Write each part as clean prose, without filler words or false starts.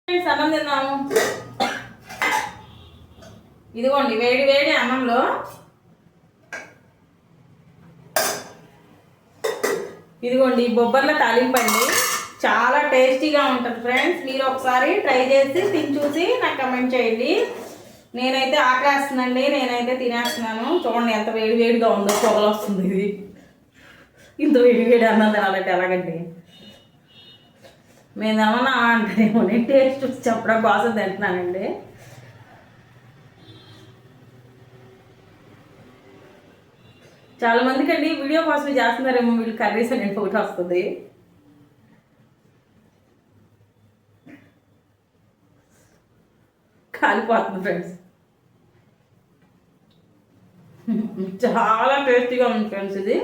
అన్నం తిన్నాము. ఇదిగోండి వేడి వేడి అన్నంలో ఇదిగోండి బొబ్బర్ల తాలింపండి. చాలా టేస్టీగా ఉంటుంది ఫ్రెండ్స్. మీరు ఒకసారి ట్రై చేసి తిని చూసి నాకు కమెంట్ చేయండి. నేనైతే ఆకలేస్తుందండి, నేనైతే తినేస్తున్నాను. చూడండి ఎంత వేడి వేడిగా ఉందో, పొగలు వస్తుంది. ఇది ఇంత వేడి వేడి అన్నం తినాలంటే ఎలాగండి? మేము ఏమన్నా అంటేమో నేను టేస్ట్ చూసి చెప్పడం కోసం తింటున్నానండి. చాలా మందికి అండి వీడియో కోసం చేస్తున్నారేమో వీళ్ళు కర్రీస్ అని ఒకటి వస్తుంది. కాలిపోతుంది ఫ్రెండ్స్. చాలా టేస్టీగా ఉంది ఫ్రెండ్స్. ఇది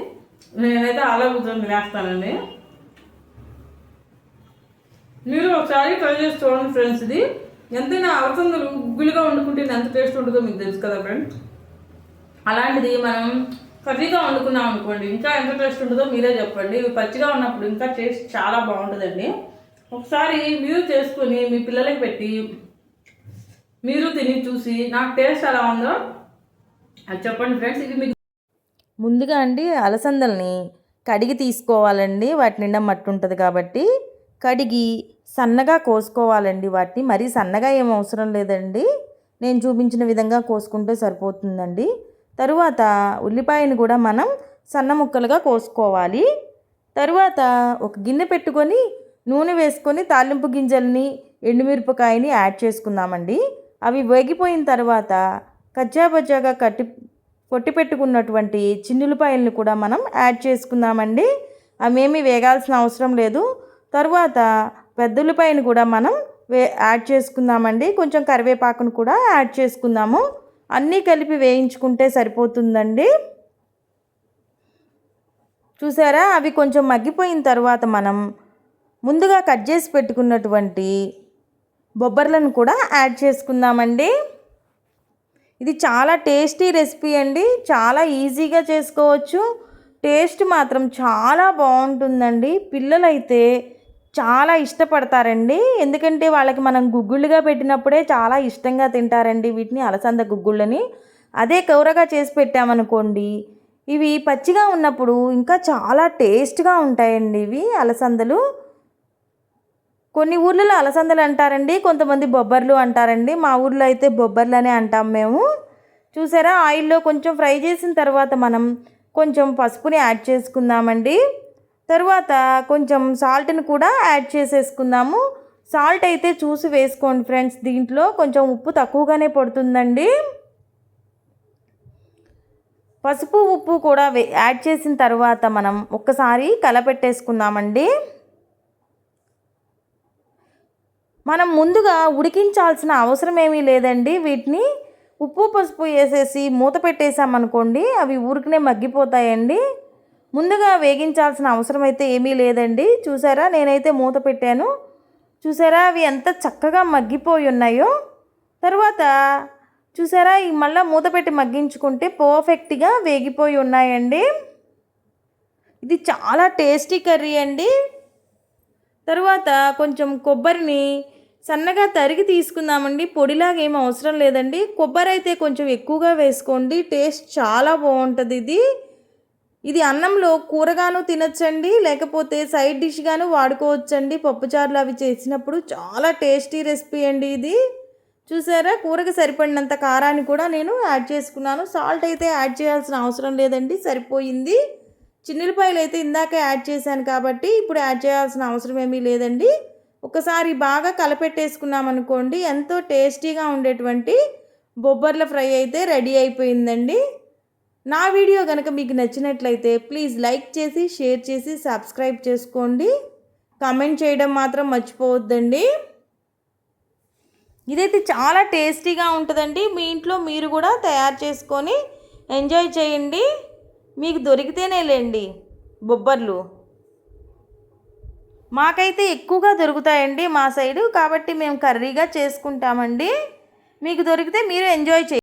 నేనైతే అలా కూర్చొని తినేస్తానండి. మీరు ఒకసారి ట్రై చేసి చూడండి ఫ్రెండ్స్. ఇది ఎంతైనా అలసందలు గుగ్గులుగా వండుకుంటే ఎంత టేస్ట్ ఉంటుందో మీకు తెలుసు కదా ఫ్రెండ్స్. అలాంటిది మనం కర్రీగా వండుకున్నాం అనుకోండి, ఇంకా ఎంత టేస్ట్ ఉంటుందో మీరే చెప్పండి. ఇవి పచ్చిగా ఉన్నప్పుడు ఇంకా టేస్ట్ చాలా బాగుంటుందండి. ఒకసారి మీరు చేసుకొని మీ పిల్లలకి పెట్టి మీరు తిని చూసి నాకు టేస్ట్ ఎలా ఉందో అది చెప్పండి ఫ్రెండ్స్. ఇది మీకు ముందుగా అండి అలసందల్ని కడిగి తీసుకోవాలండి. వాటి నిండా మట్టి ఉంటుంది కాబట్టి కడిగి సన్నగా కోసుకోవాలండి. వాటిని మరీ సన్నగా ఏం అవసరం లేదండి, నేను చూపించిన విధంగా కోసుకుంటే సరిపోతుందండి. తరువాత ఉల్లిపాయను కూడా మనం సన్న ముక్కలుగా కోసుకోవాలి. తరువాత ఒక గిన్నె పెట్టుకొని నూనె వేసుకొని తాలింపు గింజల్ని ఎండుమిరపకాయని యాడ్ చేసుకుందామండి. అవి వేగిపోయిన తర్వాత కచ్చాబచ్చాగా కొట్టి పెట్టుకున్నటువంటి చిన్నులపాయలను కూడా మనం యాడ్ చేసుకుందామండి. అవేమీ వేగాల్సిన అవసరం లేదు. తరువాత పెద్దలపాయను కూడా మనం యాడ్ చేసుకుందామండి. కొంచెం కరివేపాకును కూడా యాడ్ చేసుకుందాము. అన్నీ కలిపి వేయించుకుంటే సరిపోతుందండి. చూసారా, అవి కొంచెం మగ్గిపోయిన తర్వాత మనం ముందుగా కట్ చేసి పెట్టుకున్నటువంటి బొబ్బర్లను కూడా యాడ్ చేసుకుందామండి. ఇది చాలా టేస్టీ రెసిపీ అండి, చాలా ఈజీగా చేసుకోవచ్చు. టేస్ట్ మాత్రం చాలా బాగుంటుందండి. పిల్లలైతే చాలా ఇష్టపడతారండి, ఎందుకంటే వాళ్ళకి మనం గుగ్గుళ్ళుగా పెట్టినప్పుడే చాలా ఇష్టంగా తింటారండి వీటిని, అలసంద గుగ్గుళ్ళని. అదే కూరగా చేసి పెట్టామనుకోండి, ఇవి పచ్చిగా ఉన్నప్పుడు ఇంకా చాలా టేస్ట్గా ఉంటాయండి ఇవి అలసందలు. కొన్ని ఊర్లలో అలసందలు అంటారండి, కొంతమంది బొబ్బర్లు అంటారండి. మా ఊర్లో అయితే బొబ్బర్లనే అంటాం మేము. చూసారా, ఆయిల్లో కొంచెం ఫ్రై చేసిన తర్వాత మనం కొంచెం పసుపుని యాడ్ చేసుకుందామండి. తరువాత కొంచెం సాల్ట్ని కూడా యాడ్ చేసేసుకుందాము. సాల్ట్ అయితే చూసి వేసుకోండి ఫ్రెండ్స్, దీంట్లో కొంచెం ఉప్పు తక్కువగానే పడుతుందండి. పసుపు ఉప్పు కూడా యాడ్ చేసిన తర్వాత మనం ఒక్కసారి కలపెట్టేసుకుందామండి. మనం ముందుగా ఉడికించాల్సిన అవసరం ఏమీ లేదండి. వీటిని ఉప్పు పసుపు వేసేసి మూత పెట్టేసామనుకోండి, అవి ఊరికనే మగ్గిపోతాయండి. ముందుగా వేగించాల్సిన అవసరం అయితే ఏమీ లేదండి. చూసారా, నేనైతే మూత పెట్టాను. చూసారా అవి ఎంత చక్కగా మగ్గిపోయి ఉన్నాయో. తర్వాత చూసారా, ఈ మళ్ళీ మూత పెట్టి మగ్గించుకుంటే పర్ఫెక్ట్గా వేగిపోయి ఉన్నాయండి. ఇది చాలా టేస్టీ కర్రీ అండి. తరువాత కొంచెం కొబ్బరిని సన్నగా తరిగి తీసుకుందామండి. పొడిలాగా ఏం అవసరం లేదండి. కొబ్బరి అయితే కొంచెం ఎక్కువగా వేసుకోండి, టేస్ట్ చాలా బాగుంటుంది. ఇది అన్నంలో కూరగాను తినచ్చండి, లేకపోతే సైడ్ డిష్గాను వాడుకోవచ్చండి. పప్పుచారులు అవి చేసినప్పుడు చాలా టేస్టీ రెసిపీ అండి ఇది. చూసారా, కూరకి సరిపడినంత కారాన్ని కూడా నేను యాడ్ చేసుకున్నాను. సాల్ట్ అయితే యాడ్ చేయాల్సిన అవసరం లేదండి, సరిపోయింది. చిన్నులపాయలు అయితే ఇందాక యాడ్ చేశాను కాబట్టి ఇప్పుడు యాడ్ చేయాల్సిన అవసరం ఏమీ లేదండి. ఒకసారి బాగా కలపెట్టేసుకున్నాం అనుకోండి, ఎంతో టేస్టీగా ఉండేటువంటి బొబ్బర్ల ఫ్రై అయితే రెడీ అయిపోయిందండి. నా వీడియో కనుక మీకు నచ్చినట్లయితే ప్లీజ్ లైక్ చేసి షేర్ చేసి సబ్స్క్రైబ్ చేసుకోండి. కామెంట్ చేయడం మాత్రం మర్చిపోవద్దండి. ఇదైతే చాలా టేస్టీగా ఉంటుందండి. మీ ఇంట్లో మీరు కూడా తయారు చేసుకొని ఎంజాయ్ చేయండి. మీకు దొరికితేనే లేండి బొబ్బర్లు. మాకైతే ఎక్కువగా దొరుకుతాయండి మా సైడు, కాబట్టి మేము కర్రీగా చేసుకుంటామండి. మీకు దొరికితే మీరు ఎంజాయ్ చేయండి.